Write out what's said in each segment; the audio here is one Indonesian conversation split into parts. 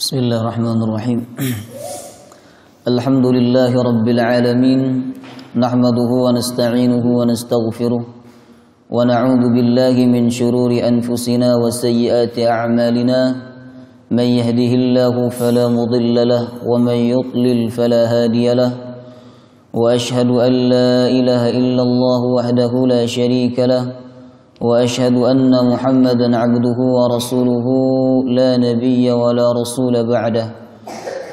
Bismillahirrahmanirrahim. Alhamdulillahi rabbil alamin. Nahmaduhu wa nasta'inuhu wa nastaghfiruh. Wa na'udzu billahi min shururi anfusina wa sayyiati a'malina. Man yahdihillahu fala mudilla lahu wa man yudlil fala hadiya lahu. Wa ashhadu an la ilaha illallah wahdahu la sharika lahu. وأشهد أن محمدا عبده ورسوله لا نبي ولا رسول بعده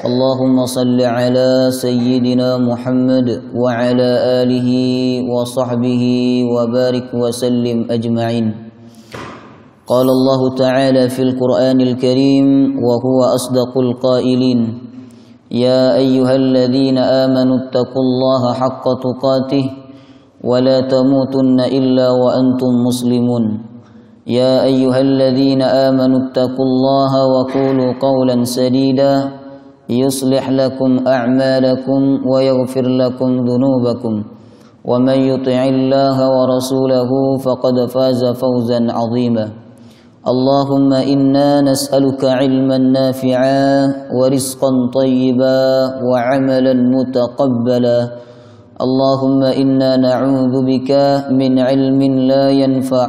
اللهم صل على سيدنا محمد وعلى آله وصحبه وبارك وسلم أجمعين قال الله تعالى في القرآن الكريم وهو أصدق القائلين يا أيها الذين آمنوا اتقوا الله حق تقاته ولا تموتن إلا وأنتم مسلمون يا أيها الذين آمنوا اتقوا الله وقولوا قولا سديدا يصلح لكم أعمالكم ويغفر لكم ذنوبكم ومن يطع الله ورسوله فقد فاز فوزا عظيما اللهم إنا نسألك علما نافعا ورزقا طيبا وعملا متقبلا اللهم إنا نعوذ بك من علم لا ينفع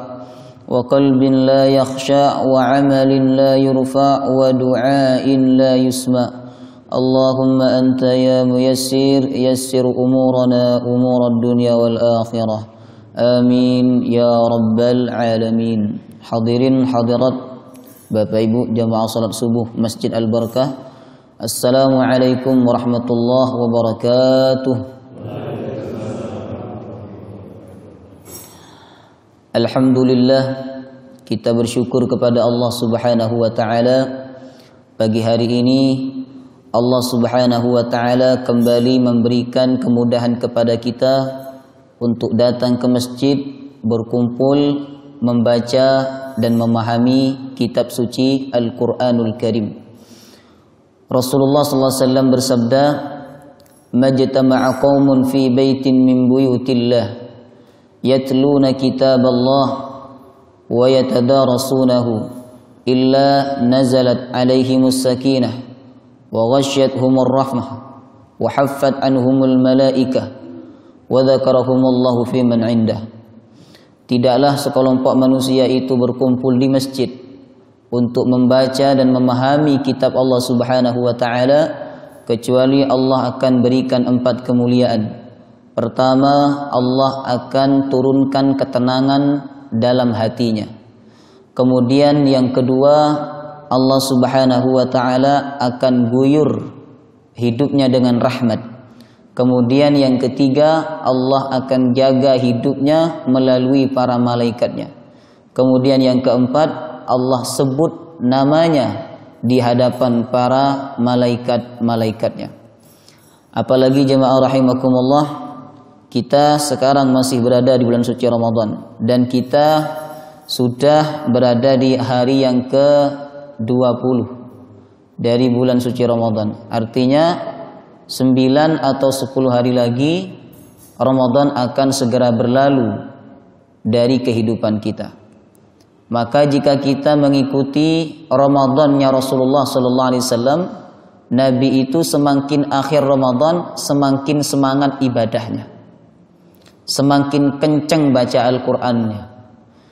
وقلب لا يخشع وعمل لا يرفع ودعاء لا يسمع اللهم أنت يا ميسر يسر أمورنا أمور الدنيا والآخرة آمين يا رب العالمين. Hadirin hadirat Bapak Ibu jamaah salat subuh Masjid Al-Barakah, Assalamualaikum warahmatullahi wabarakatuh. Alhamdulillah, kita bersyukur kepada Allah Subhanahu wa taala. Pagi hari ini Allah Subhanahu wa taala kembali memberikan kemudahan kepada kita untuk datang ke masjid, berkumpul, membaca dan memahami kitab suci Al-Qur'anul Karim. Rasulullah sallallahu alaihi wasallam bersabda, "Majtama'a qaumun fi baitin min buyutillah yatluna kitab Allah wa yatadarasunahu illa nazalat alaihimus sakinah wa ghashyathumur rahmah wa haffat anhumul malaikah wa dzakarahumullahu fi man indah." Tidaklah sekelompok manusia itu berkumpul di masjid untuk membaca dan memahami kitab Allah Subhanahu wa taala kecuali Allah akan berikan 4 kemuliaan. Pertama, Allah akan turunkan ketenangan dalam hatinya. Kemudian yang kedua, Allah Subhanahu wa taala akan guyur hidupnya dengan rahmat. Kemudian yang ketiga, Allah akan jaga hidupnya melalui para malaikatnya. Kemudian yang keempat, Allah sebut namanya di hadapan para malaikat-malaikatnya. Apalagi jemaah rahimakumullah, kita sekarang masih berada di bulan suci Ramadan dan kita sudah berada di hari yang ke-20 dari bulan suci Ramadan. Artinya 9 atau 10 hari lagi Ramadan akan segera berlalu dari kehidupan kita. Maka jika kita mengikuti Ramadannya Rasulullah sallallahu alaihi wasallam, Nabi itu semakin akhir Ramadan semakin semangat ibadahnya. Semakin kencang baca Al-Qur'annya,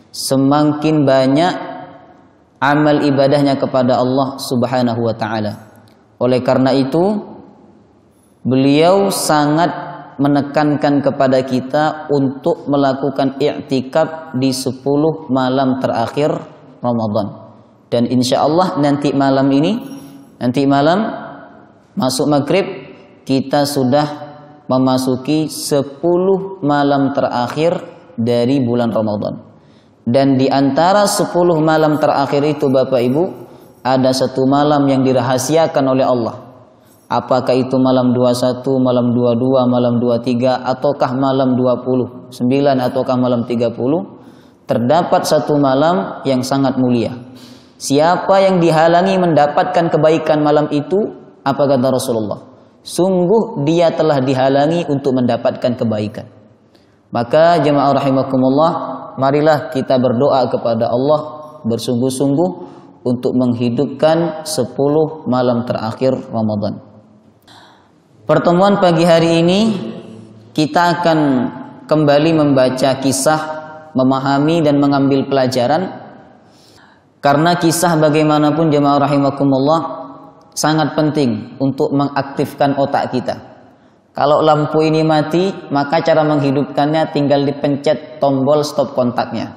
semakin banyak amal ibadahnya kepada Allah Subhanahu wa taala. Oleh karena itu, beliau sangat menekankan kepada kita untuk melakukan i'tikaf di 10 malam terakhir Ramadan. Dan insya Allah nanti malam masuk maghrib kita sudah memasuki 10 malam terakhir dari bulan Ramadan. Dan di antara 10 malam terakhir itu Bapak Ibu, ada 1 malam yang dirahasiakan oleh Allah. Apakah itu malam 21, malam 22, malam 23, ataukah malam 29, ataukah malam 30? Terdapat 1 malam yang sangat mulia. Siapa yang dihalangi mendapatkan kebaikan malam itu, apa kata Rasulullah? Sungguh dia telah dihalangi untuk mendapatkan kebaikan. Maka jemaah rahimakumullah, marilah kita berdoa kepada Allah bersungguh-sungguh untuk menghidupkan 10 malam terakhir Ramadan. Pertemuan pagi hari ini kita akan kembali membaca kisah, memahami dan mengambil pelajaran. Karena kisah bagaimanapun jemaah rahimakumullah sangat penting untuk mengaktifkan otak kita. Kalau lampu ini mati, maka cara menghidupkannya tinggal dipencet tombol stop kontaknya.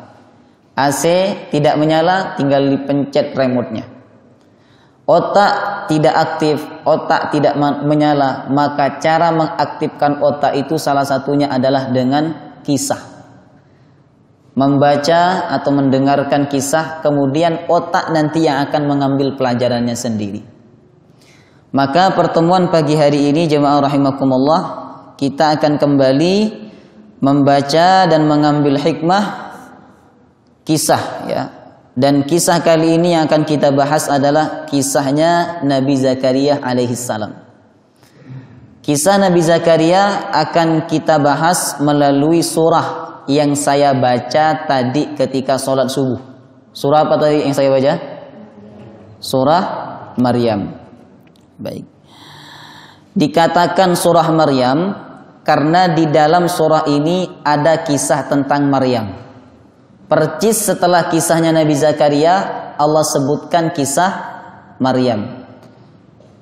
AC tidak menyala, tinggal dipencet remote-nya. Otak tidak aktif, otak tidak menyala, maka cara mengaktifkan otak itu salah satunya adalah dengan kisah. Membaca atau mendengarkan kisah, kemudian otak nanti yang akan mengambil pelajarannya sendiri. Maka pertemuan pagi hari ini jemaah rahimakumullah, kita akan kembali membaca dan mengambil hikmah kisah ya. Dan kisah kali ini yang akan kita bahas adalah kisahnya Nabi Zakaria alaihissalam. Kisah Nabi Zakaria akan kita bahas melalui surah yang saya baca tadi ketika sholat subuh. Surah apa tadi yang saya baca? Surah Maryam. Baik. Dikatakan surah Maryam karena di dalam surah ini ada kisah tentang Maryam. Percis setelah kisahnya Nabi Zakaria, Allah sebutkan kisah Maryam.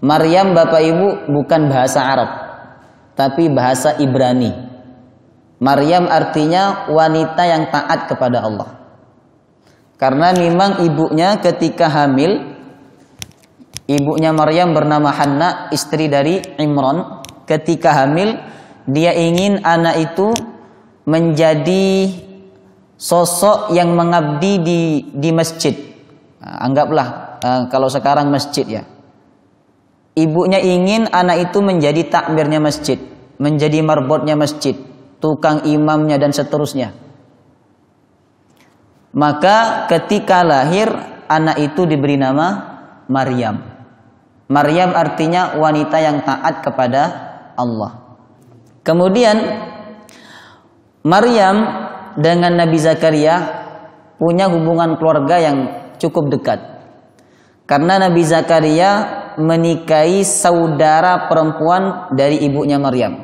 Maryam Bapak Ibu bukan bahasa Arab, tapi bahasa Ibrani. Maryam artinya wanita yang taat kepada Allah. Karena memang ibunya ketika hamil, ibunya Maryam bernama Hanna, istri dari Imran. Ketika hamil, dia ingin anak itu menjadi sosok yang mengabdi di masjid. Nah, anggaplah kalau sekarang masjid ya. Ibunya ingin anak itu menjadi takmirnya masjid, menjadi marbotnya masjid, tukang imamnya dan seterusnya. Maka ketika lahir, anak itu diberi nama Maryam. Maryam artinya wanita yang taat kepada Allah. Kemudian Maryam dengan Nabi Zakaria punya hubungan keluarga yang cukup dekat. Karena Nabi Zakaria menikahi saudara perempuan dari ibunya Maryam.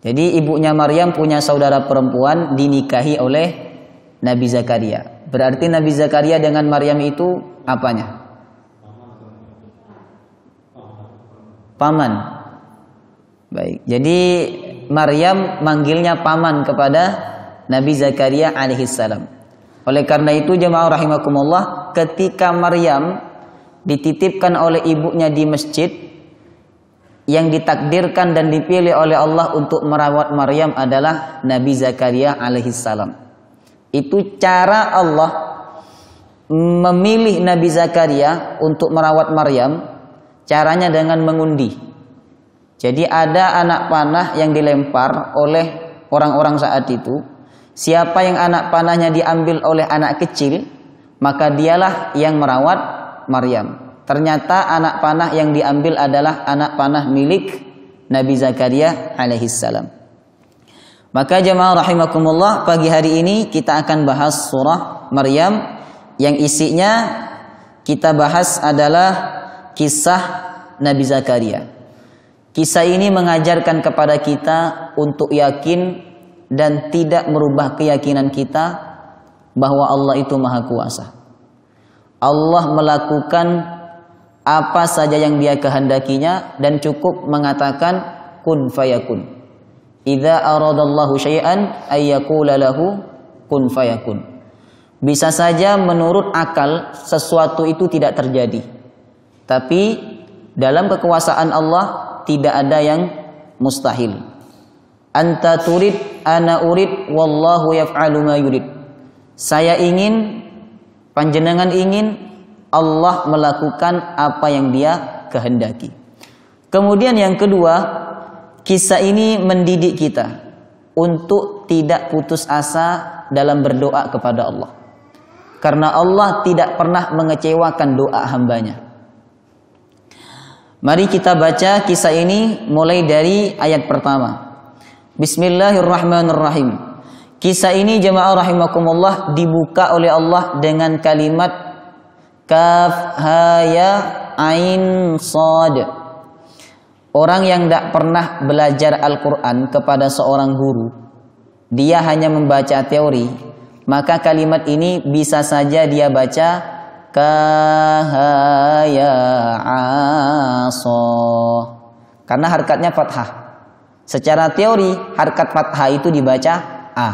Jadi ibunya Maryam punya saudara perempuan dinikahi oleh Nabi Zakaria. Berarti Nabi Zakaria dengan Maryam itu apanya? Paman. Baik. Jadi Maryam manggilnya paman kepada Nabi Zakaria alaihissalam. Oleh karena itu jemaah rahimakumullah, ketika Maryam dititipkan oleh ibunya di masjid, yang ditakdirkan dan dipilih oleh Allah untuk merawat Maryam adalah Nabi Zakaria alaihissalam. Itu cara Allah memilih Nabi Zakaria untuk merawat Maryam, caranya dengan mengundi. Jadi ada anak panah yang dilempar oleh orang-orang saat itu. Siapa yang anak panahnya diambil oleh anak kecil, maka dialah yang merawat Maryam. Ternyata anak panah yang diambil adalah anak panah milik Nabi Zakaria alaihissalam. Maka jemaah rahimakumullah, pagi hari ini kita akan bahas surah Maryam yang isinya kita bahas adalah kisah Nabi Zakaria. Kisah ini mengajarkan kepada kita untuk yakin dan tidak merubah keyakinan kita bahwa Allah itu Maha Kuasa. Allah melakukan apa saja yang Dia kehendakinya dan cukup mengatakan kun fayakun. Idza aradallahu syai'an ay yaqula lahu kun fayakun. Bisa saja menurut akal sesuatu itu tidak terjadi. Tapi dalam kekuasaan Allah tidak ada yang mustahil. Anta turid ana urid wallahu yaf'alu ma yurid. Saya ingin, panjenengan ingin, Allah melakukan apa yang Dia kehendaki. Kemudian yang kedua, kisah ini mendidik kita untuk tidak putus asa dalam berdoa kepada Allah. Karena Allah tidak pernah mengecewakan doa hambanya. Mari kita baca kisah ini mulai dari ayat pertama. Bismillahirrahmanirrahim. Kisah ini jemaah rahimakumullah dibuka oleh Allah dengan kalimat kaf ha ya ain shad. Orang yang tidak pernah belajar Al-Quran kepada seorang guru, dia hanya membaca teori, maka kalimat ini bisa saja dia baca kaf ya aso, karena harkatnya fathah. Secara teori harkat fathah itu dibaca a.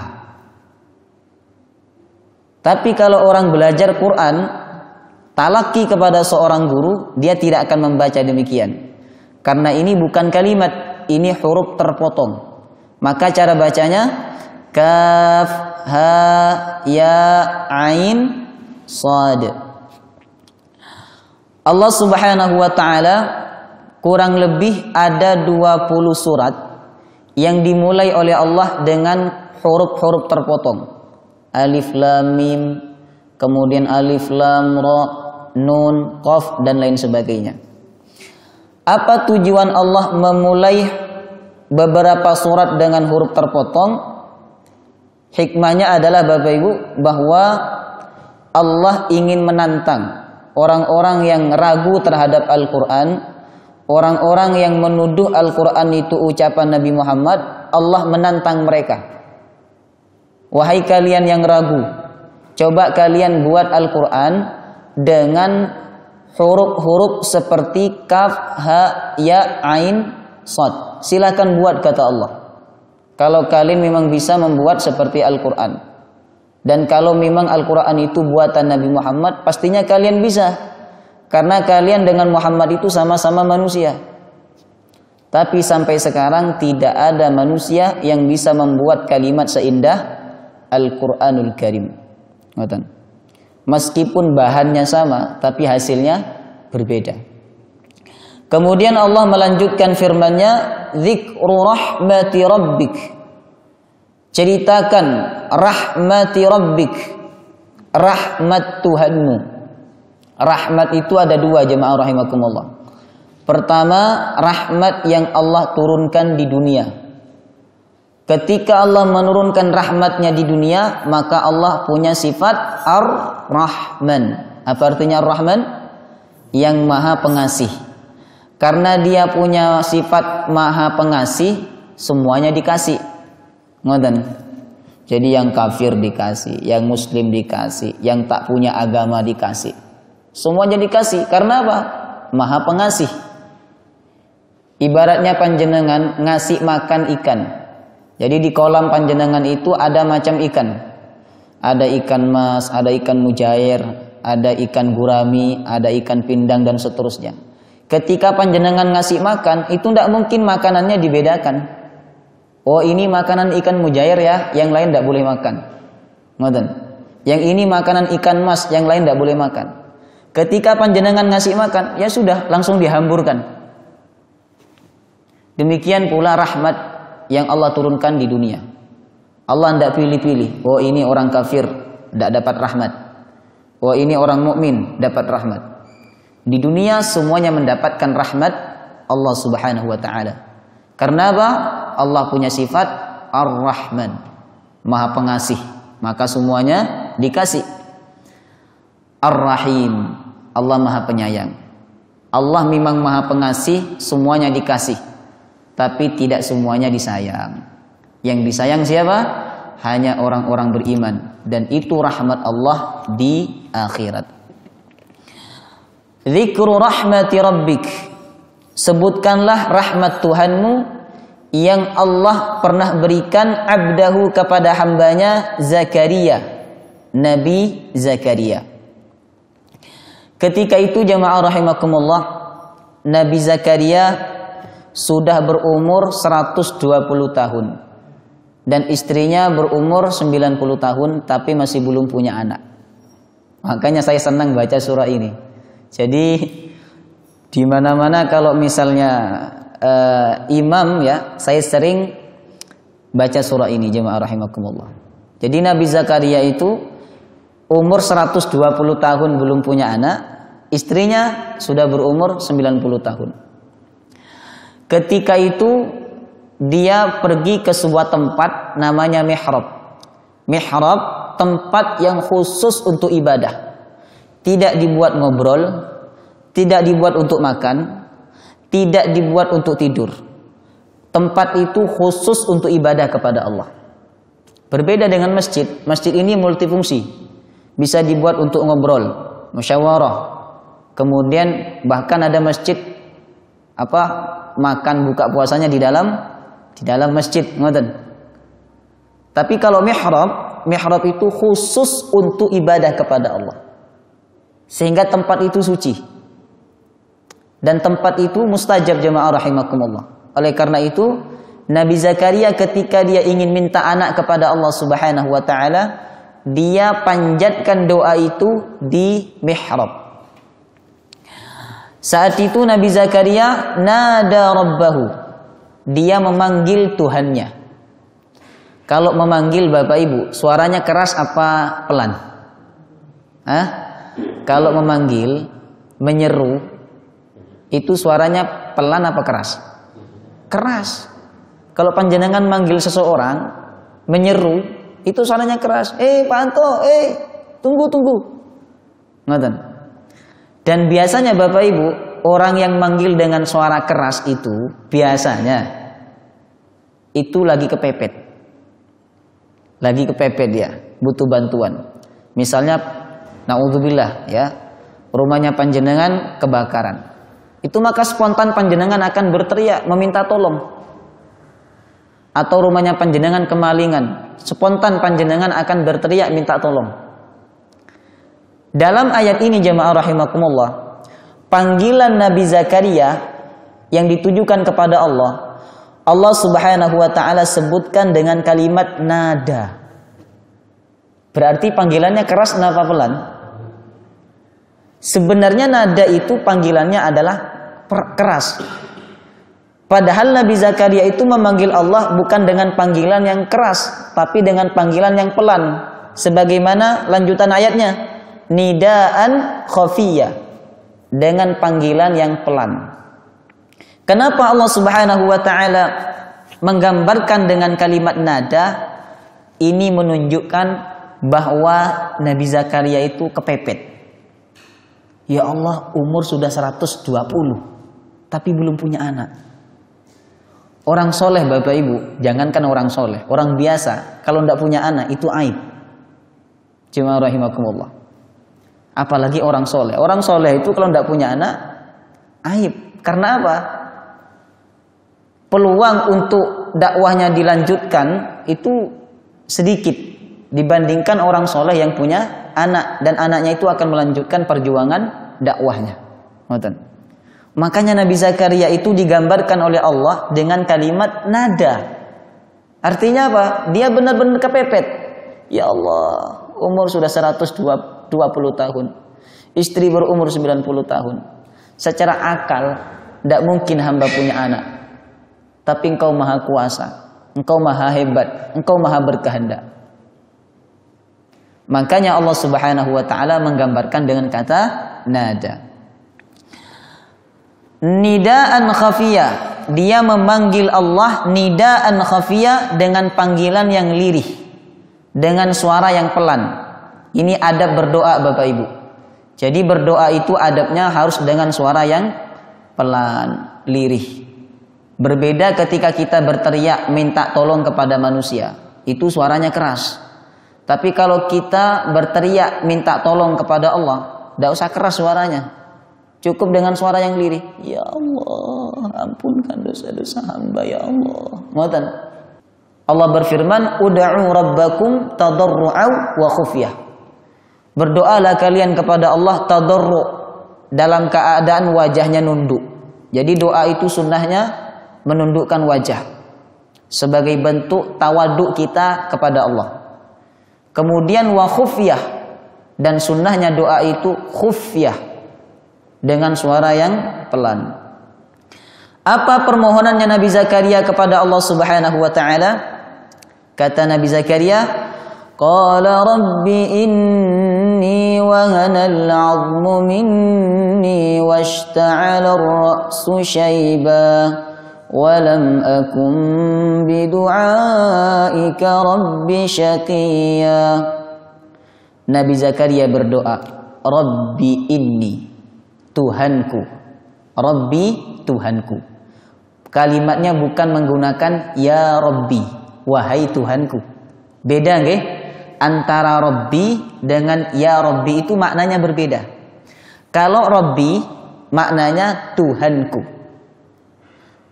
Tapi kalau orang belajar Quran, talaki kepada seorang guru, dia tidak akan membaca demikian. Karena ini bukan kalimat, ini huruf terpotong. Maka cara bacanya kaf ha ya ain shad. Allah Subhanahu wa taala kurang lebih ada 20 surat yang dimulai oleh Allah dengan huruf-huruf terpotong. Alif lam mim, kemudian alif lam ra, nun, qaf dan lain sebagainya. Apa tujuan Allah memulai beberapa surat dengan huruf terpotong? Hikmahnya adalah Bapak Ibu bahwa Allah ingin menantang orang-orang yang ragu terhadap Al-Quran, orang-orang yang menuduh Al-Quran itu ucapan Nabi Muhammad. Allah menantang mereka. Wahai kalian yang ragu, coba kalian buat Al-Quran dengan huruf-huruf seperti kaf, ha, ya, ain, shad. Silakan buat, kata Allah. Kalau kalian memang bisa membuat seperti Al-Quran. Dan kalau memang Al-Quran itu buatan Nabi Muhammad, pastinya kalian bisa. Karena kalian dengan Muhammad itu sama-sama manusia. Tapi sampai sekarang tidak ada manusia yang bisa membuat kalimat seindah Al-Quranul Karim. Meskipun bahannya sama, tapi hasilnya berbeda. Kemudian Allah melanjutkan firman-Nya, "Dzikru rahmati rabbik." Ceritakan rahmati rabbik, rahmat Tuhanmu. Rahmat itu ada dua, jemaah rahimakumullah. Pertama, rahmat yang Allah turunkan di dunia. Ketika Allah menurunkan rahmatnya di dunia, maka Allah punya sifat Ar-Rahman. Apa artinya Ar-Rahman? Yang maha pengasih. Karena dia punya sifat maha pengasih, semuanya dikasih. Ngoten. Jadi yang kafir dikasih, yang muslim dikasih, yang tak punya agama dikasih. Semuanya dikasih. Karena apa? Maha pengasih. Ibaratnya panjenengan ngasih makan ikan. Jadi di kolam panjenengan itu ada macam ikan. Ada ikan mas, ada ikan mujair, ada ikan gurami, ada ikan pindang dan seterusnya. Ketika panjenengan ngasih makan, itu tidak mungkin makanannya dibedakan. Oh, ini makanan ikan mujair ya, yang lain tidak boleh makan. Ngoten. Yang ini makanan ikan mas, yang lain tidak boleh makan. Ketika panjenengan ngasih makan, ya sudah, langsung dihamburkan. Demikian pula rahmat yang Allah turunkan di dunia. Allah tidak pilih-pilih. Oh, ini orang kafir tidak dapat rahmat. Oh, ini orang mukmin dapat rahmat. Di dunia semuanya mendapatkan rahmat Allah Subhanahu wa taala. Karena apa? Allah punya sifat Ar-Rahman, Maha Pengasih, maka semuanya dikasih. Ar-Rahim, Allah Maha Penyayang. Allah memang Maha Pengasih, semuanya dikasih. Tapi tidak semuanya disayang. Yang disayang siapa? Hanya orang-orang beriman. Dan itu rahmat Allah di akhirat. Dzikru rahmati rabbik. Sebutkanlah rahmat Tuhanmu yang Allah pernah berikan abdahu kepada hambanya Zakaria. Nabi Zakaria. Ketika itu jamaah rahimakumullah, Nabi Zakaria sudah berumur 120 tahun dan istrinya berumur 90 tahun tapi masih belum punya anak. Makanya saya senang baca surah ini. Jadi di mana-mana kalau misalnya imam ya, saya sering baca surah ini jemaah rahimakumullah. Jadi Nabi Zakaria itu umur 120 tahun belum punya anak, istrinya sudah berumur 90 tahun. Ketika itu dia pergi ke sebuah tempat namanya mihrab. Mihrab, tempat yang khusus untuk ibadah. tidak dibuat ngobrol, tidak dibuat untuk makan, tidak dibuat untuk tidur. Tempat itu khusus untuk ibadah kepada Allah. Berbeda dengan masjid. Masjid ini multifungsi. Bisa dibuat untuk ngobrol, musyawarah. Kemudian bahkan ada masjid makan buka puasanya di dalam masjid, ngoten. Tapi kalau mihrab itu khusus untuk ibadah kepada Allah. Sehingga tempat itu suci. Dan tempat itu mustajab jemaah rahimakumullah. Oleh karena itu, Nabi Zakaria ketika dia ingin minta anak kepada Allah Subhanahu wa taala, dia panjatkan doa itu di mihrab. Saat itu Nabi Zakaria nada rabbahu. Dia memanggil Tuhannya. Kalau memanggil Bapak Ibu, suaranya keras apa pelan? Kalau memanggil, menyeru, itu suaranya pelan apa keras? Keras. Kalau panjenengan manggil seseorang, menyeru, itu suaranya keras. Pak Anto, tunggu. Ngoten. Dan biasanya Bapak Ibu, orang yang manggil dengan suara keras itu, biasanya itu lagi kepepet. Lagi kepepet dia, butuh bantuan. Misalnya, naudzubillah ya, rumahnya panjenengan kebakaran. Itu maka spontan panjenengan akan berteriak meminta tolong. Atau rumahnya panjenengan kemalingan, spontan panjenengan akan berteriak minta tolong. Dalam ayat ini jemaah rahimakumullah, panggilan Nabi Zakaria yang ditujukan kepada Allah, Allah Subhanahu wa taala sebutkan dengan kalimat nada. Berarti panggilannya keras apa pelan? Sebenarnya nada itu panggilannya adalah keras. Padahal Nabi Zakaria itu memanggil Allah bukan dengan panggilan yang keras, tapi dengan panggilan yang pelan. Sebagaimana lanjutan ayatnya, nidaan khafiyah, dengan panggilan yang pelan. Kenapa Allah Subhanahu wa taala menggambarkan dengan kalimat nada? Ini menunjukkan bahwa Nabi Zakaria itu kepepet. Ya Allah, umur sudah 120, tapi belum punya anak. Orang soleh Bapak Ibu, jangankan orang soleh, orang biasa, kalau tidak punya anak itu aib. Jemaah rahimakumullah. Apalagi orang soleh. Orang soleh itu kalau tidak punya anak, aib. Karena apa? Peluang untuk dakwahnya dilanjutkan itu sedikit dibandingkan orang soleh yang punya anak, dan anaknya itu akan melanjutkan perjuangan dakwahnya. Makanya Nabi Zakaria itu digambarkan oleh Allah dengan kalimat nada. Artinya apa? Dia benar-benar kepepet. Ya Allah, umur sudah 120 tahun. Istri berumur 90 tahun. Secara akal tidak mungkin hamba punya anak. Tapi Engkau Maha Kuasa, Engkau Maha Hebat, Engkau Maha Berkehendak. Makanya Allah Subhanahu wa taala menggambarkan dengan kata nada. Nidaan khafiyah, dia memanggil Allah nidaan khafiyah dengan panggilan yang lirih, dengan suara yang pelan. Ini adab berdoa Bapak Ibu. Jadi berdoa itu adabnya harus dengan suara yang pelan, lirih. Berbeda ketika kita berteriak minta tolong kepada manusia, itu suaranya keras. Tapi kalau kita berteriak minta tolong kepada Allah, tidak usah keras suaranya. Cukup dengan suara yang lirih. Ya Allah, ampunkan dosa-dosa hamba ya Allah. Ngoten. Allah berfirman, "Ud'u rabbakum tadarru'an wa khufyah." Berdoalah kalian kepada Allah tadarru', dalam keadaan wajahnya nunduk. Jadi doa itu sunnahnya menundukkan wajah sebagai bentuk tawaduk kita kepada Allah. Kemudian wa khufyah, dan sunnahnya doa itu khufyah, dengan suara yang pelan. Apa permohonannya Nabi Zakaria kepada Allah Subhanahu wa taala? Kata Nabi Zakaria, qala rabbi inni wahanal 'azmu minni washta'ala ar-ra'su shayba wa lam akun bidu'aika rabbi syaqiyya. Nabi Zakaria berdoa, Rabbi inni, Tuhanku. Rabbi, Tuhanku. Kalimatnya bukan menggunakan ya Rabbi, wahai Tuhanku. Beda nggih? Antara Rabbi dengan ya Rabbi itu maknanya berbeda. Kalau Rabbi maknanya Tuhanku.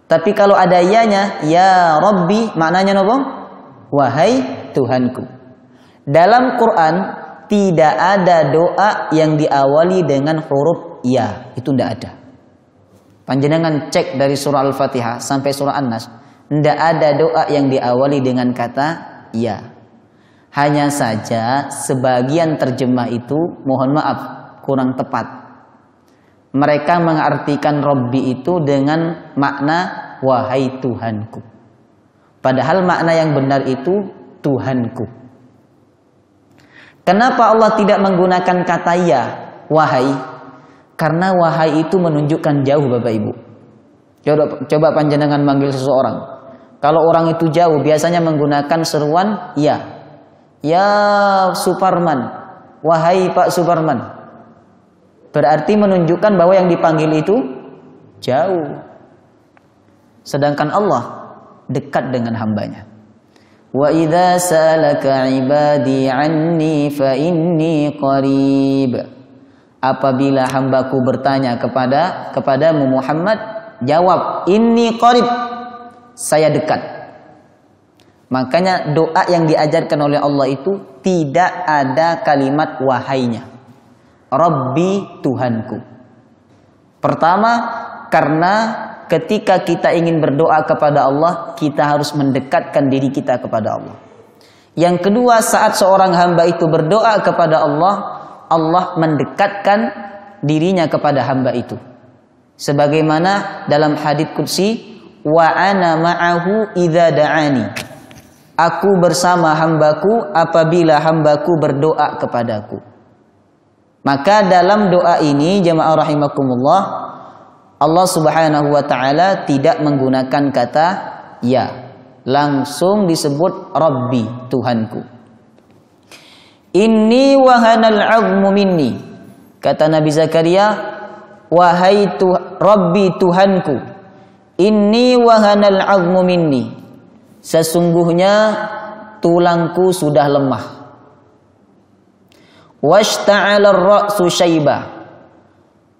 Tapi kalau ada yanya, ya Rabbi maknanya apa? Wahai Tuhanku. Dalam Quran tidak ada doa yang diawali dengan huruf ya. Itu tidak ada. Panjenengan cek dari surah Al-Fatihah sampai surah An-Nas, tidak ada doa yang diawali dengan kata ya. Hanya saja sebagian terjemah itu, mohon maaf, kurang tepat. Mereka mengartikan Rabbi itu dengan makna wahai Tuhanku. Padahal makna yang benar itu Tuhanku. Kenapa Allah tidak menggunakan kata ya, wahai? Karena wahai itu menunjukkan jauh, Bapak Ibu. Coba panjenengan manggil seseorang. Kalau orang itu jauh, biasanya menggunakan seruan ya. Ya Suparman, wahai Pak Suparman. Berarti menunjukkan bahwa yang dipanggil itu jauh. Sedangkan Allah dekat dengan hambanya. Wa idza sa'alaka 'ibadi 'anni fa inni qarib. Apabila hambaku bertanya kepadamu Muhammad, jawab inni qarib, saya dekat. Makanya doa yang diajarkan oleh Allah itu tidak ada kalimat wahainya. Rabbi, Tuhanku. Pertama, karena ketika kita ingin berdoa kepada Allah, kita harus mendekatkan diri kita kepada Allah. Yang kedua, saat seorang hamba itu berdoa kepada Allah, Allah mendekatkan dirinya kepada hamba itu. Sebagaimana dalam hadits qudsi, wa ana ma'ahu idza da'ani. Aku bersama hambaku apabila hambaku berdoa kepadaku. Maka dalam doa ini jemaah rahimakumullah, Allah Subhanahu wa taala tidak menggunakan kata ya. Langsung disebut Rabbi, Tuhanku. Inni wahanal 'azmu minni. Kata Nabi Zakaria, wahai Rabbi, Tuhanku. Inni wahanal 'azmu minni. Sesungguhnya tulangku sudah lemah. Washta'ala ar-ra'su syaiba.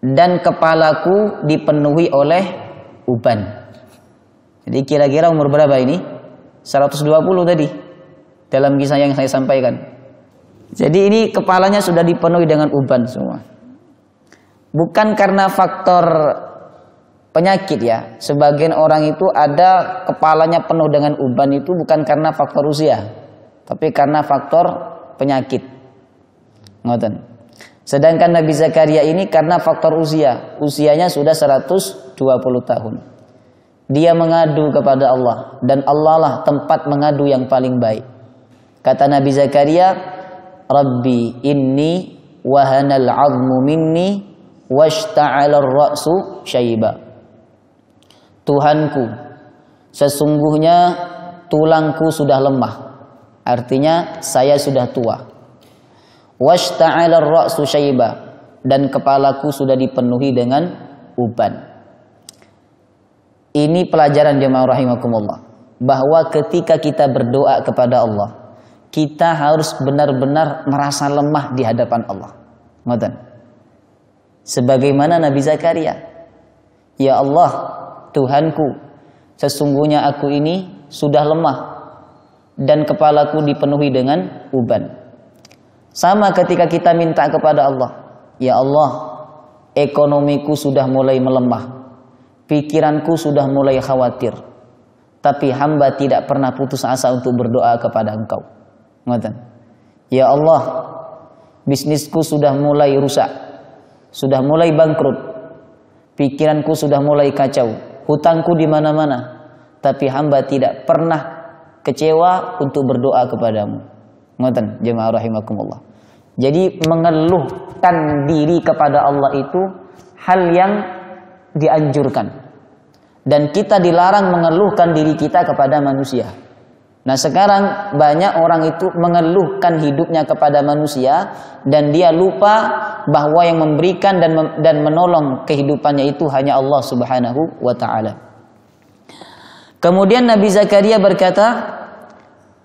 Dan kepalaku dipenuhi oleh uban. Jadi kira-kira umur berapa ini? 120 tadi. Dalam kisah yang saya sampaikan. Jadi ini kepalanya sudah dipenuhi dengan uban semua. Bukan karena faktor penyakit ya. Sebagian orang itu ada kepalanya penuh dengan uban itu bukan karena faktor usia, tapi karena faktor penyakit. Ngoten. Sedangkan Nabi Zakaria ini karena faktor usia. Usianya sudah 120 tahun. Dia mengadu kepada Allah. Dan Allah lah tempat mengadu yang paling baik. Kata Nabi Zakaria, Rabbi inni wahanal 'azmu minni washta'ala ar-ra'su syaiba. Tuhanku, sesungguhnya tulangku sudah lemah. Artinya saya sudah tua. Washta'ala ar-ra'su syaiba, dan kepalaku sudah dipenuhi dengan uban. Ini pelajaran jemaah rahimakumullah, bahwa ketika kita berdoa kepada Allah, kita harus benar-benar merasa lemah di hadapan Allah. Ngoten. Sebagaimana Nabi Zakaria, ya Allah, Tuhanku, sesungguhnya aku ini sudah lemah dan kepalaku dipenuhi dengan uban. Sama ketika kita minta kepada Allah, ya Allah, ekonomiku sudah mulai melemah, pikiranku sudah mulai khawatir, tapi hamba tidak pernah putus asa untuk berdoa kepada Engkau. Ngoten. Ya Allah, bisnisku sudah mulai rusak, sudah mulai bangkrut, pikiranku sudah mulai kacau, hutangku di mana-mana, tapi hamba tidak pernah kecewa untuk berdoa kepadamu. Ngoten, jemaah rahimakumullah. Jadi mengeluhkan diri kepada Allah itu hal yang dianjurkan, dan kita dilarang mengeluhkan diri kita kepada manusia. Nah sekarang banyak orang itu mengeluhkan hidupnya kepada manusia dan dia lupa bahwa yang memberikan dan menolong kehidupannya itu hanya Allah Subhanahu wa ta'ala. Kemudian Nabi Zakaria berkata,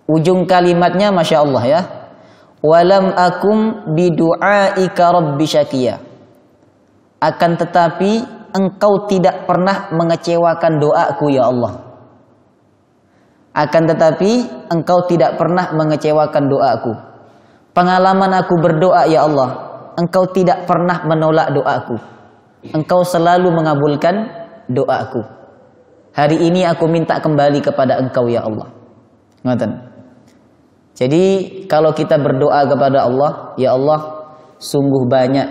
ujung kalimatnya Masya Allah ya, walam akum bidu'aika rabbi syakiya. Akan tetapi engkau tidak pernah mengecewakan doaku ya Allah. Akan tetapi engkau tidak pernah mengecewakan doaku. Pengalaman aku berdoa ya Allah, engkau tidak pernah menolak doaku. Engkau selalu mengabulkan doaku. Hari ini aku minta kembali kepada engkau ya Allah. Ngoten. Jadi kalau kita berdoa kepada Allah, ya Allah, sungguh banyak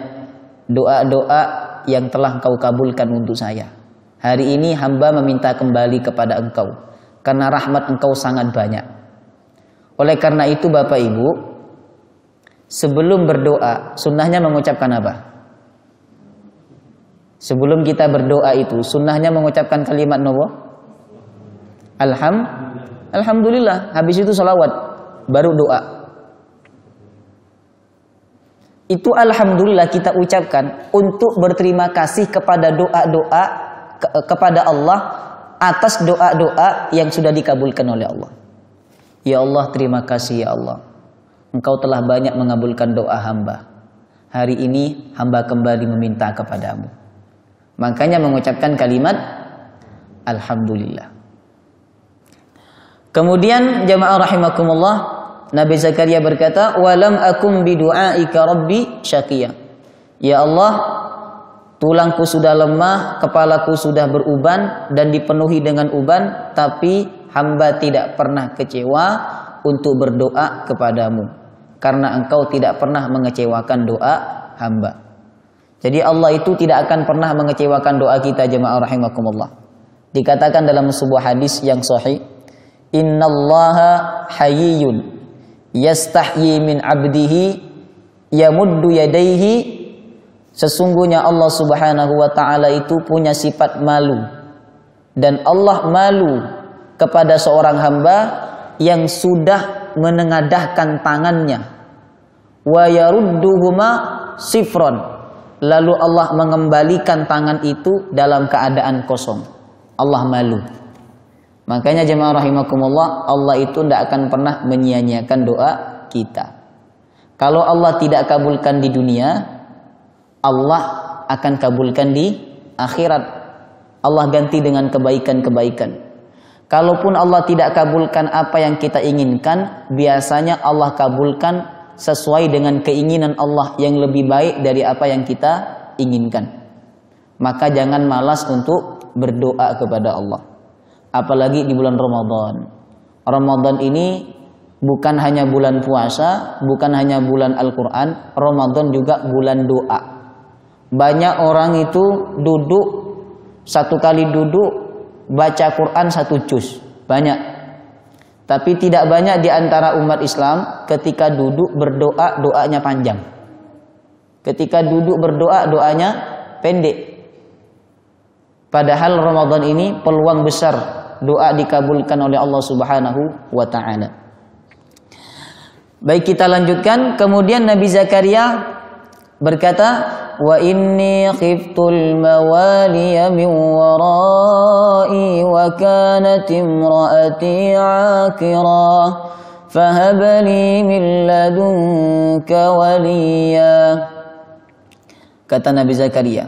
doa-doa yang telah engkau kabulkan untuk saya. Hari ini hamba meminta kembali kepada engkau. Karena rahmat engkau sangat banyak. Oleh karena itu Bapak Ibu, sebelum berdoa, sunnahnya mengucapkan apa? Sebelum kita berdoa itu, sunnahnya mengucapkan kalimat nopo? Alhamdulillah. Habis itu salawat, baru doa. Itu alhamdulillah kita ucapkan untuk berterima kasih kepada doa-doa kepada Allah atas doa-doa yang sudah dikabulkan oleh Allah. Ya Allah, terima kasih ya Allah. Engkau telah banyak mengabulkan doa hamba. Hari ini hamba kembali meminta kepadamu. Makanya mengucapkan kalimat alhamdulillah. Kemudian jamaah rahimakumullah, Nabi Zakaria berkata, walam akum bidu'aika rabbi syakiya. Ya Allah, tulangku sudah lemah, kepalaku sudah beruban dan dipenuhi dengan uban, tapi hamba tidak pernah kecewa untuk berdoa kepadamu, karena engkau tidak pernah mengecewakan doa hamba. Jadi Allah itu tidak akan pernah mengecewakan doa kita jemaah rahimakumullah. Dikatakan dalam sebuah hadis yang sahih, innallaha hayyun yastahyi min abdihi yamuddu yadaihi. Sesungguhnya Allah Subhanahu wa ta'ala itu punya sifat malu. Dan Allah malu kepada seorang hamba yang sudah menengadahkan tangannya. Wa yarudduhuma sifron. Lalu Allah mengembalikan tangan itu dalam keadaan kosong. Allah malu. Makanya jemaah rahimakumullah, Allah itu tidak akan pernah menyia-nyiakan doa kita. Kalau Allah tidak kabulkan di dunia, Allah akan kabulkan di akhirat. Allah ganti dengan kebaikan-kebaikan. Kalaupun Allah tidak kabulkan apa yang kita inginkan, biasanya Allah kabulkan sesuai dengan keinginan Allah yang lebih baik dari apa yang kita inginkan. Maka jangan malas untuk berdoa kepada Allah. Apalagi di bulan Ramadan. Ramadan ini bukan hanya bulan puasa, bukan hanya bulan Al-Quran, Ramadan juga bulan doa. Banyak orang itu duduk, satu kali duduk baca Quran 1 juz, banyak. Tapi tidak banyak di antara umat Islam ketika duduk berdoa, doanya panjang. Ketika duduk berdoa, doanya pendek. Padahal Ramadan ini peluang besar doa dikabulkan oleh Allah Subhanahu wa ta'ala. Baik, kita lanjutkan. Kemudian Nabi Zakaria berkata, wa inni khiftul mawaliya min warai wa kanat imraati akira fahab li min ladunka waliya. Kata Nabi Zakaria,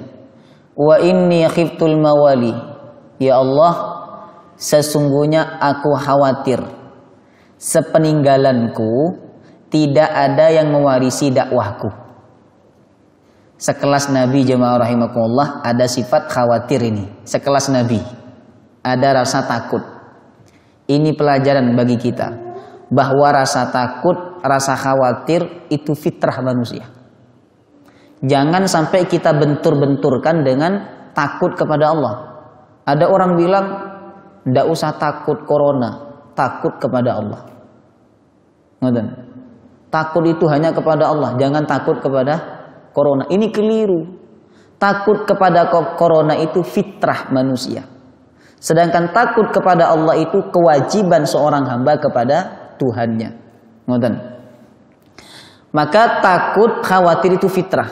wa inni khiftul mawali, ya Allah, sesungguhnya aku khawatir sepeninggalanku tidak ada yang mewarisi dakwahku. Sekelas Nabi jemaah rahimakumullah ada sifat khawatir ini. Sekelas Nabi ada rasa takut. Ini pelajaran bagi kita bahwa rasa takut, rasa khawatir itu fitrah manusia. Jangan sampai kita bentur-benturkan dengan takut kepada Allah. Ada orang bilang tidak usah takut corona, takut kepada Allah. Ngoten. Takut itu hanya kepada Allah, jangan takut kepada corona. Ini keliru. Takut kepada corona itu fitrah manusia. Sedangkan takut kepada Allah itu kewajiban seorang hamba kepada Tuhannya. Ngoten. Maka takut, khawatir itu fitrah.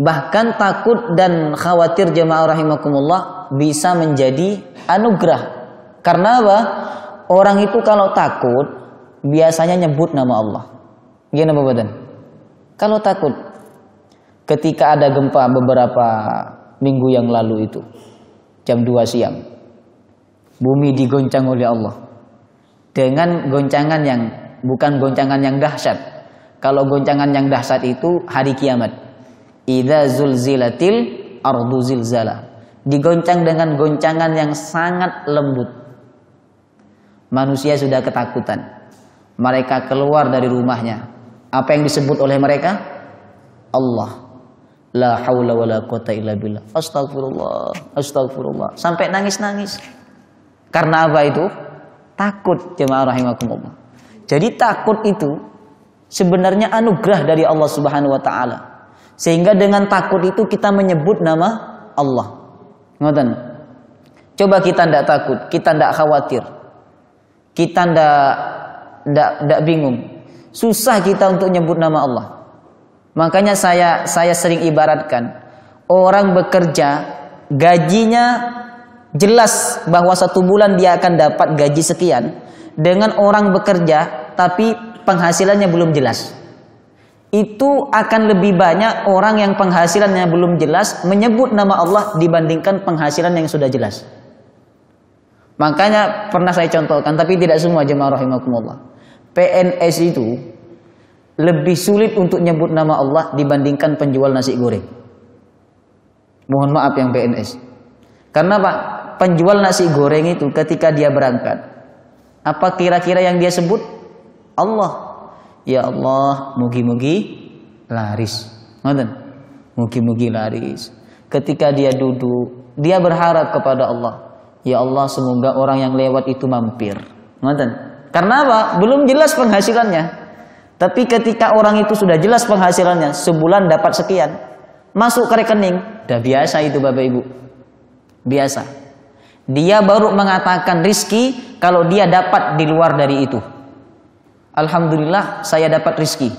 Bahkan takut dan khawatir jemaah rahimakumullah bisa menjadi anugerah. Karena apa? Orang itu kalau takut biasanya nyebut nama Allah. Gimana badan? Kalau takut, ketika ada gempa beberapa minggu yang lalu itu, jam 2 siang, bumi digoncang oleh Allah dengan goncangan yang bukan goncangan yang dahsyat. Kalau goncangan yang dahsyat itu hari kiamat. Idza zulzilatil ardu zilzala. Digoncang dengan goncangan yang sangat lembut. Manusia sudah ketakutan. Mereka keluar dari rumahnya. Apa yang disebut oleh mereka? Allah. La haula wala quwata illa billah. Astagfirullah, astagfirullah. Sampai nangis-nangis. Karena apa itu? Takut, jemaah rahimakumullah. Jadi takut itu sebenarnya anugerah dari Allah Subhanahu wa taala. Sehingga dengan takut itu kita menyebut nama Allah. Ngoten. Coba kita ndak takut, kita ndak khawatir. Kita ndak bingung. Susah kita untuk nyebut nama Allah. Makanya saya sering ibaratkan, orang bekerja gajinya jelas bahwa 1 bulan dia akan dapat gaji sekian, dengan orang bekerja tapi penghasilannya belum jelas. Itu akan lebih banyak orang yang penghasilannya belum jelas menyebut nama Allah dibandingkan penghasilan yang sudah jelas. Makanya pernah saya contohkan, tapi tidak semua jemaah rahimakumullah. PNS itu lebih sulit untuk nyebut nama Allah dibandingkan penjual nasi goreng. Mohon maaf yang PNS. Karena Pak, penjual nasi goreng itu ketika dia berangkat, apa kira-kira yang dia sebut? Allah. Ya Allah, mugi-mugi laris. Ngoten. Mugi-mugi laris. Ketika dia duduk, dia berharap kepada Allah. Ya Allah, semoga orang yang lewat itu mampir. Ngoten. Karena apa? Belum jelas penghasilannya. Tapi ketika orang itu sudah jelas penghasilannya, sebulan dapat sekian, masuk ke rekening, udah biasa itu Bapak Ibu. Biasa. Dia baru mengatakan rizki kalau dia dapat di luar dari itu. Alhamdulillah saya dapat rizki.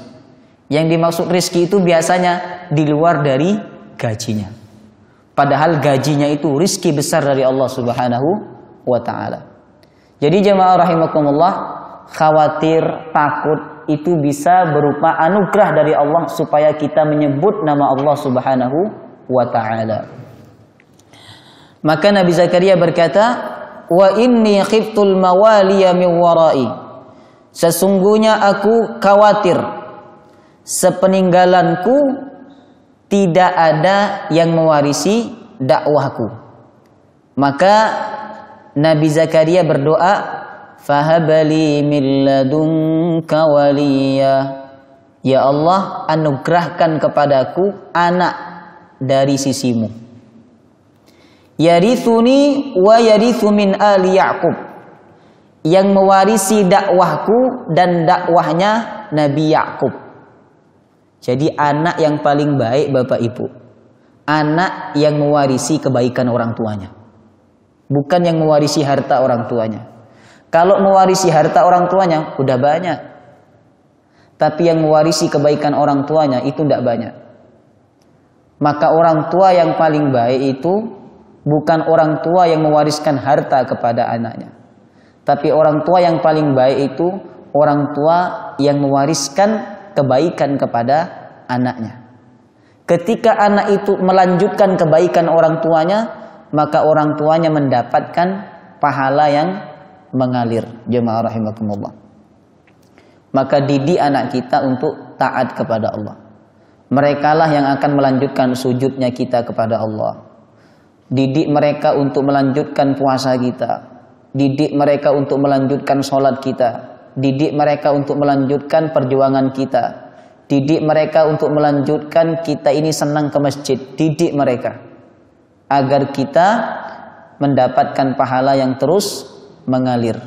Yang dimaksud rizki itu biasanya di luar dari gajinya. Padahal gajinya itu rizki besar dari Allah Subhanahu wa ta'ala. Jadi jemaah rahimakumullah, khawatir, takut, itu bisa berupa anugerah dari Allah supaya kita menyebut nama Allah Subhanahu wa ta'ala. Maka Nabi Zakaria berkata, wa inni khiftul mawaliya min warai. Sesungguhnya aku khawatir sepeninggalanku tidak ada yang mewarisi dakwahku. Maka Nabi Zakaria berdoa, fahabali min ladunka waliya. Ya Allah, anugerahkan kepadaku anak dari sisimu. Yarithuni wa yarithu min ali Ya'qub. Yang mewarisi dakwahku dan dakwahnya Nabi Ya'qub. Jadi anak yang paling baik Bapak Ibu, anak yang mewarisi kebaikan orang tuanya, bukan yang mewarisi harta orang tuanya. Kalau mewarisi harta orang tuanya udah banyak, tapi yang mewarisi kebaikan orang tuanya itu tidak banyak. Maka orang tua yang paling baik itu bukan orang tua yang mewariskan harta kepada anaknya, tapi orang tua yang paling baik itu orang tua yang mewariskan kebaikan kepada anaknya. Ketika anak itu melanjutkan kebaikan orang tuanya, maka orang tuanya mendapatkan pahala yang mengalir. Jemaah rahimakumullah. Maka didik anak kita untuk taat kepada Allah. Merekalah yang akan melanjutkan sujudnya kita kepada Allah. Didik mereka untuk melanjutkan puasa kita. Didik mereka untuk melanjutkan sholat kita. Didik mereka untuk melanjutkan perjuangan kita. Didik mereka untuk melanjutkan kita ini senang ke masjid. Didik mereka agar kita mendapatkan pahala yang terus mengalir.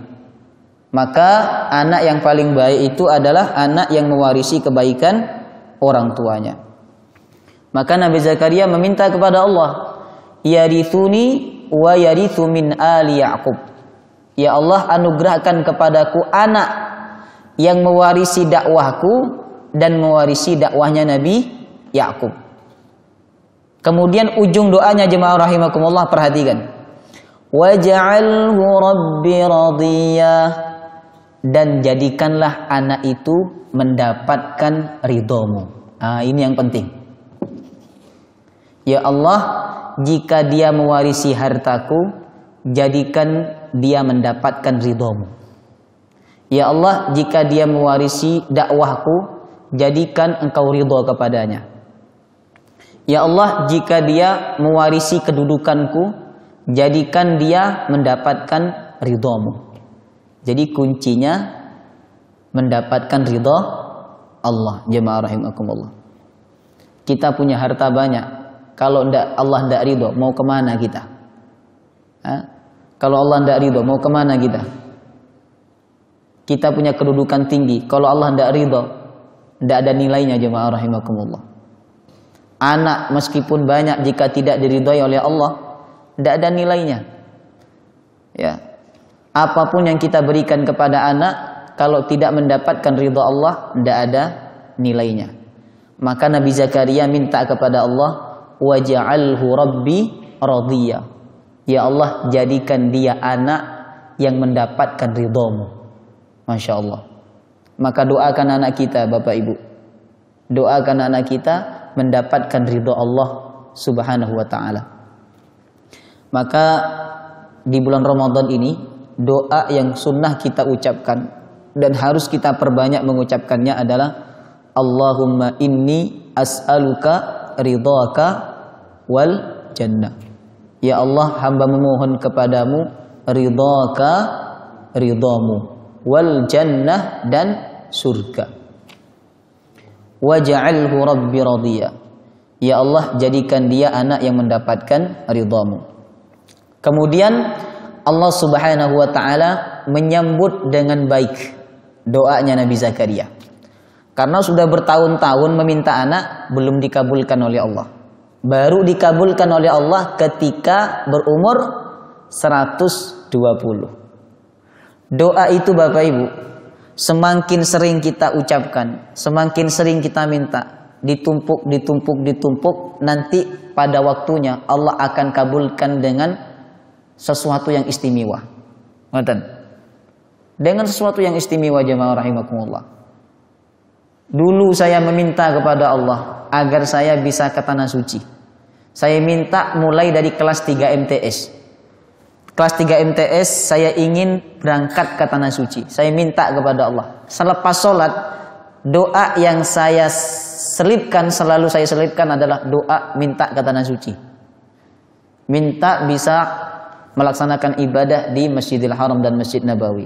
Maka anak yang paling baik itu adalah anak yang mewarisi kebaikan orang tuanya. Maka Nabi Zakaria meminta kepada Allah, yarithuni wa yarithu min ali Ya'qub. Ya Allah, anugerahkan kepadaku anak yang mewarisi dakwahku dan mewarisi dakwahnya Nabi Ya'qub. Kemudian ujung doanya jemaah rahimakumullah, perhatikan. Waj'alhu rabbi radiyah, dan jadikanlah anak itu mendapatkan ridhomu. Ini yang penting. Ya Allah, jika dia mewarisi hartaku, jadikan dia mendapatkan ridhomu. Ya Allah, jika dia mewarisi dakwahku, jadikan engkau ridho kepadanya. Ya Allah, jika dia mewarisi kedudukanku, jadikan dia mendapatkan ridhomu. Jadi kuncinya mendapatkan ridho Allah. Jemaah rahimakumullah. Kita punya harta banyak, kalau Allah tidak ridho, mau kemana kita? Kalau Allah tidak ridho, mau kemana kita? Kita punya kedudukan tinggi, kalau Allah tidak ridho, tidak ada nilainya jemaah rahimakumullah. Anak meskipun banyak, jika tidak diridhoi oleh Allah, tidak ada nilainya. Ya, apapun yang kita berikan kepada anak, kalau tidak mendapatkan ridho Allah, tidak ada nilainya. Maka Nabi Zakaria minta kepada Allah, waj'alhu rabbi radiyah. Ya Allah, jadikan dia anak yang mendapatkan ridhomu. Masya Allah. Maka doakan anak kita, Bapak Ibu. Doakan anak kita mendapatkan ridho Allah Subhanahu wa ta'ala. Maka di bulan Ramadan ini, doa yang sunnah kita ucapkan dan harus kita perbanyak mengucapkannya adalah Allahumma inni as'aluka ridhaka wal jannah. Ya Allah, hamba memohon kepadamu ridhaka, ridhamu, wal jannah, dan surga. Waj'alhu rabbi radiyah. Ya Allah, jadikan dia anak yang mendapatkan ridhamu. Kemudian Allah Subhanahu wa ta'ala menyambut dengan baik doanya Nabi Zakaria. Karena sudah bertahun-tahun meminta anak, belum dikabulkan oleh Allah. Baru dikabulkan oleh Allah ketika berumur 120. Doa itu Bapak Ibu, semakin sering kita ucapkan, semakin sering kita minta, ditumpuk, nanti pada waktunya Allah akan kabulkan dengan sesuatu yang istimewa. Dengan sesuatu yang istimewa jemaah rahimakumullah. Dulu saya meminta kepada Allah agar saya bisa ke Tanah Suci. Saya minta mulai dari kelas 3 MTS. Kelas 3 MTS saya ingin berangkat ke Tanah Suci. Saya minta kepada Allah. Selepas sholat, doa yang saya selipkan, selalu saya selipkan adalah doa minta ke Tanah Suci. Minta bisa melaksanakan ibadah di Masjidil Haram dan Masjid Nabawi.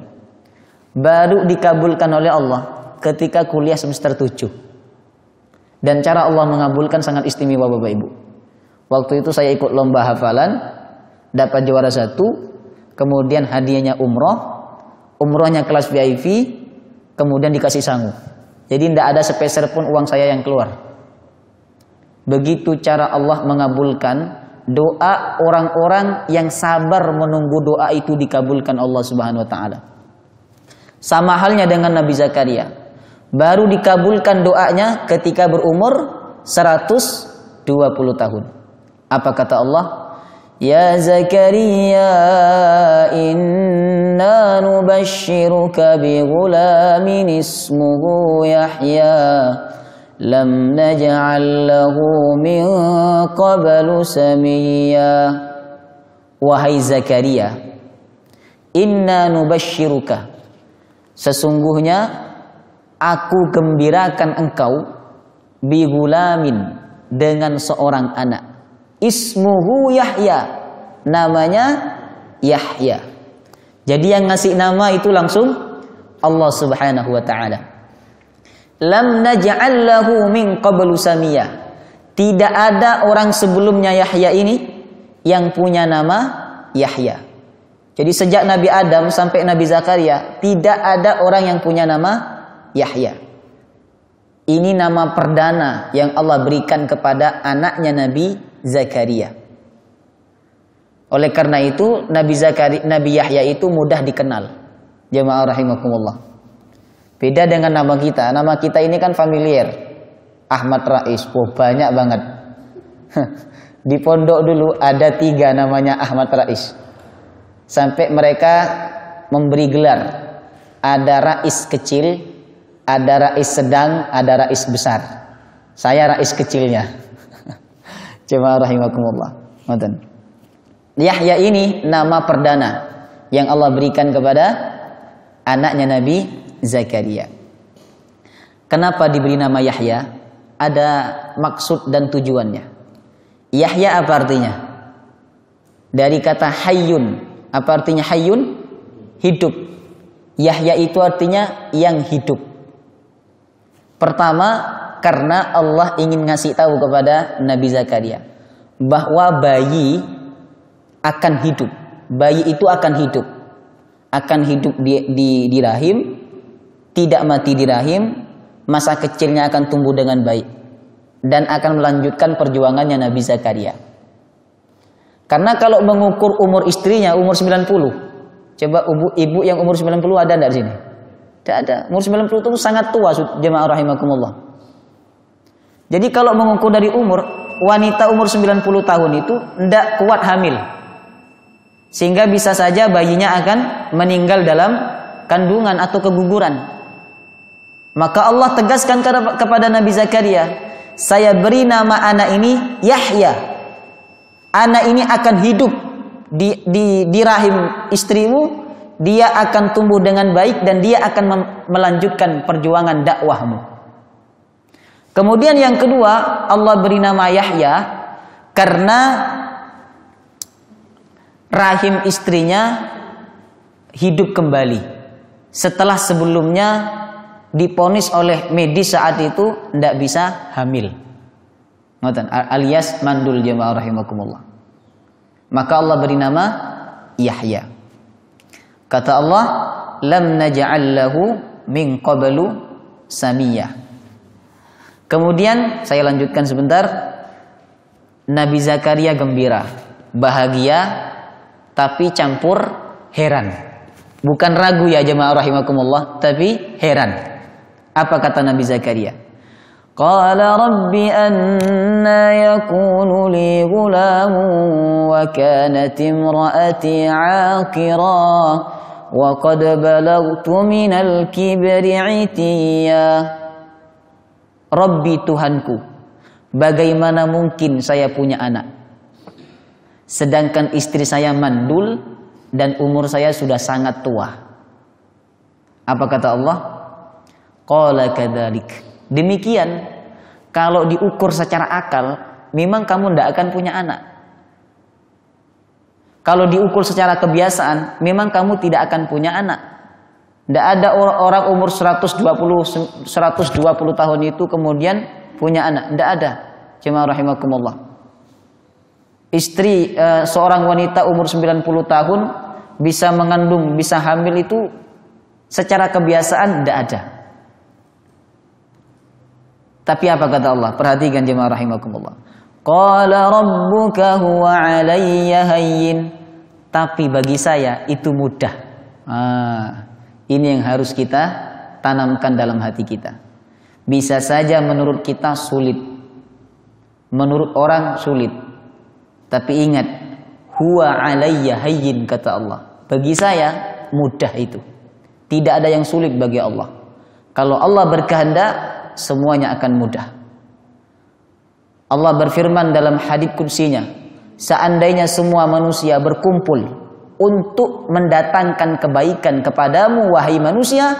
Baru dikabulkan oleh Allah ketika kuliah semester 7. Dan cara Allah mengabulkan sangat istimewa Bapak Ibu. Waktu itu saya ikut lomba hafalan, dapat juara 1, kemudian hadiahnya umrohnya kelas VIP, kemudian dikasih sangu. Jadi tidak ada sepeser pun uang saya yang keluar. Begitu cara Allah mengabulkan doa orang-orang yang sabar menunggu doa itu dikabulkan Allah Subhanahu wa ta'ala. Sama halnya dengan Nabi Zakaria. Baru dikabulkan doanya ketika berumur 120 tahun. Apa kata Allah? Ya Zakaria, inna nubashshiruka bi ghulamin ismuhu Yahya, lam naj'al lahu min qablu samiyya. Wahai Zakaria, inna nubashshiruka, sesungguhnya aku gembirakan engkau bi ghulamin, dengan seorang anak. Ismuhu Yahya, namanya Yahya. Jadi yang ngasih nama itu langsung Allah Subhanahu wa ta'ala. Lam naj'al lahu min qablu samiyya, tidak ada orang sebelumnya Yahya ini yang punya nama Yahya. Jadi sejak Nabi Adam sampai Nabi Zakaria, tidak ada orang yang punya nama Yahya. Ini nama perdana yang Allah berikan kepada anaknya Nabi Zakaria. Oleh karena itu Nabi Yahya itu mudah dikenal. Jemaah rahimakumullah. Beda dengan nama kita. Nama kita ini kan familiar. Ahmad Rais. Oh, banyak banget. Di pondok dulu ada 3 namanya Ahmad Rais. Sampai mereka memberi gelar. Ada Rais kecil, ada Rais sedang, ada Rais besar. Saya Rais kecilnya. Jemaah rahimakumullah. Ngoten. Yahya ini nama perdana yang Allah berikan kepada anaknya Nabi Zakaria. Kenapa diberi nama Yahya? Ada maksud dan tujuannya. Yahya apa artinya? Dari kata hayyun. Apa artinya hayyun? Hidup. Yahya itu artinya yang hidup. Pertama, karena Allah ingin ngasih tahu kepada Nabi Zakaria bahwa bayi akan hidup. Bayi itu akan hidup. Akan hidup di rahim, tidak mati di rahim, masa kecilnya akan tumbuh dengan baik dan akan melanjutkan perjuangannya Nabi Zakaria. Karena kalau mengukur umur istrinya umur 90. Coba ibu yang umur 90 ada enggak di sini? Tidak ada. Umur 90 itu sangat tua, jemaah rahimakumullah. Jadi kalau mengukur dari umur, wanita umur 90 tahun itu tidak kuat hamil. Sehingga bisa saja bayinya akan meninggal dalam kandungan atau keguguran. Maka Allah tegaskan kepada Nabi Zakaria, saya beri nama anak ini Yahya. Anak ini akan hidup di rahim istrimu, dia akan tumbuh dengan baik dan dia akan melanjutkan perjuangan dakwahmu. Kemudian yang kedua, Allah beri nama Yahya karena rahim istrinya hidup kembali setelah sebelumnya diponis oleh medis saat itu tidak bisa hamil. Alias mandul, jemaah rahimakumullah. Maka Allah beri nama Yahya. Kata Allah, lam naj'al lahu min qablu samiyah. Kemudian saya lanjutkan sebentar. Nabi Zakaria gembira, bahagia, tapi campur heran. Bukan ragu ya jemaah rahimakumullah, tapi heran. Apa kata Nabi Zakaria? Qala rabbi anna yakunu li ghulamun wa kanat imraati 'aqira wa qad balaghtu minal kibri 'itiya. Rabbi, Tuhanku, bagaimana mungkin saya punya anak sedangkan istri saya mandul dan umur saya sudah sangat tua. Apa kata Allah? Qala kadzalik. Demikian, kalau diukur secara akal, memang kamu tidak akan punya anak. Kalau diukur secara kebiasaan, memang kamu tidak akan punya anak. Tidak ada orang umur 120 tahun itu kemudian punya anak. Tidak ada. Jemaah rahimakumullah. Istri seorang wanita umur 90 tahun bisa mengandung, bisa hamil itu secara kebiasaan tidak ada. Tapi apa kata Allah? Perhatikan jemaah rahimakumullah. Qala rabbuka huwa 'alayya hayyin. Tapi bagi saya itu mudah. Ini yang harus kita tanamkan dalam hati kita. Bisa saja menurut kita sulit. Menurut orang sulit. Tapi ingat, huwa 'alayya hayyin, kata Allah. Bagi saya mudah itu. Tidak ada yang sulit bagi Allah. Kalau Allah berkehendak, semuanya akan mudah. Allah berfirman dalam hadits qudsinya, seandainya semua manusia berkumpul untuk mendatangkan kebaikan kepadamu wahai manusia,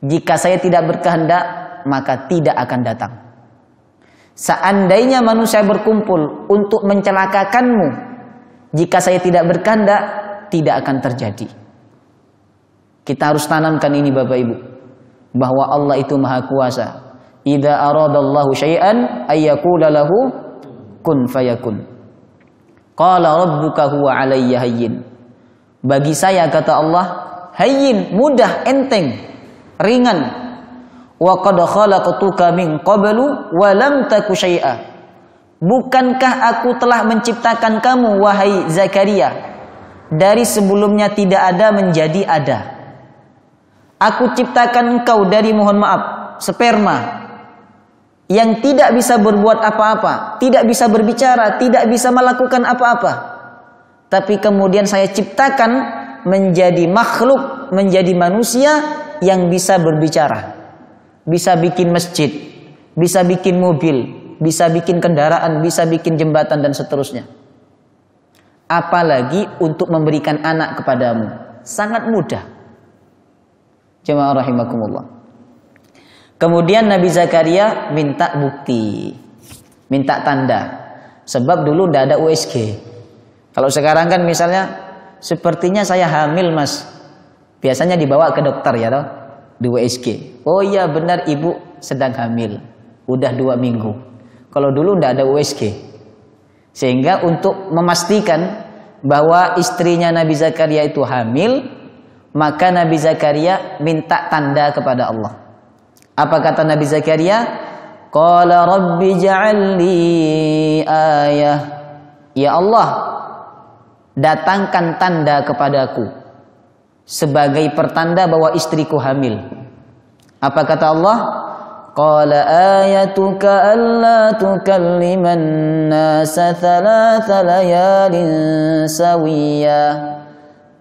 jika saya tidak berkehendak maka tidak akan datang. Seandainya manusia berkumpul untuk mencelakakanmu, jika saya tidak berkehendak tidak akan terjadi. Kita harus tanamkan ini Bapak Ibu, bahwa Allah itu maha kuasa. Idza aradallahu syai'an ayyaqula lahu kun fayakun. Qala rabbuka huwa 'alayya hayyin. Bagi saya, kata Allah, hayyin, mudah, enteng, ringan. Wa qad khalaqtuka min qablu wa lam taku syai'a. Bukankah aku telah menciptakan kamu, wahai Zakaria, dari sebelumnya tidak ada menjadi ada. Aku ciptakan engkau dari, mohon maaf, sperma yang tidak bisa berbuat apa-apa, tidak bisa berbicara, tidak bisa melakukan apa-apa. Tapi kemudian saya ciptakan menjadi makhluk, menjadi manusia yang bisa berbicara. Bisa bikin masjid, bisa bikin mobil, bisa bikin kendaraan, bisa bikin jembatan dan seterusnya. Apalagi untuk memberikan anak kepadamu. Sangat mudah. Jemaah rahimakumullah. Kemudian Nabi Zakaria minta bukti, minta tanda. Sebab dulu tidak ada USG. Kalau sekarang kan misalnya, sepertinya saya hamil mas, biasanya dibawa ke dokter ya toh, di USG. Oh iya benar ibu sedang hamil, udah 2 minggu. Kalau dulu tidak ada USG. Sehingga untuk memastikan bahwa istrinya Nabi Zakaria itu hamil, maka Nabi Zakaria minta tanda kepada Allah. Apa kata Nabi Zakaria? Qala rabbi ja'alli ayah. Ya Allah, datangkan tanda kepadaku sebagai pertanda bahwa istriku hamil. Apa kata Allah? Qala ayatuka alla tukalliman nasa thalatha layalin sawiya.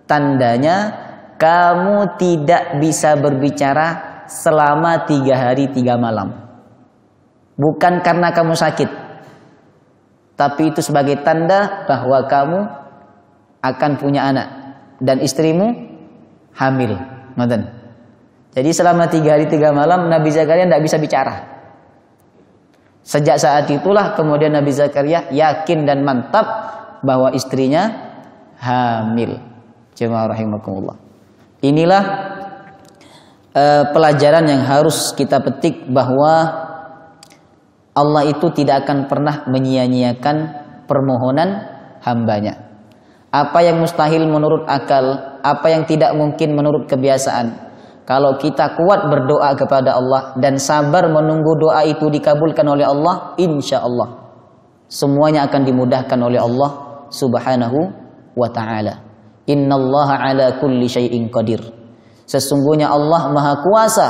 Tandanya kamu tidak bisa berbicara selama 3 hari 3 malam. Bukan karena kamu sakit, tapi itu sebagai tanda bahwa kamu akan punya anak dan istrimu hamil. Ngoten. Jadi selama 3 hari 3 malam Nabi Zakaria tidak bisa bicara. Sejak saat itulah kemudian Nabi Zakaria yakin dan mantap bahwa istrinya hamil. Jemaah rahimakumullah. Inilah pelajaran yang harus kita petik, bahwa Allah itu tidak akan pernah menyia-nyiakan permohonan hambanya. Apa yang mustahil menurut akal, apa yang tidak mungkin menurut kebiasaan, kalau kita kuat berdoa kepada Allah dan sabar menunggu doa itu dikabulkan oleh Allah, insya Allah semuanya akan dimudahkan oleh Allah subhanahu wa ta'ala. Innallaha ala kulli syai'in qadir. Sesungguhnya Allah maha kuasa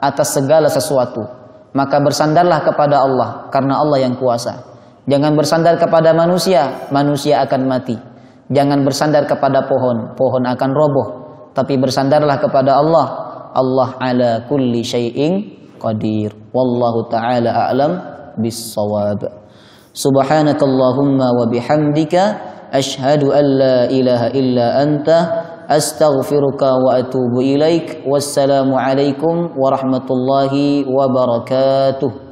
atas segala sesuatu. Maka bersandarlah kepada Allah, karena Allah yang kuasa. Jangan bersandar kepada manusia, manusia akan mati. Jangan bersandar kepada pohon, pohon akan roboh. Tapi bersandarlah kepada Allah. Allah ala kulli syai'in qadir. Wallahu ta'ala a'lam bis-shawab. Subhanakallahumma wa bihamdika ashhadu an la ilaha illa anta astaghfiruka wa atubu ilaik. Wassalamu alaikum warahmatullahi wabarakatuh.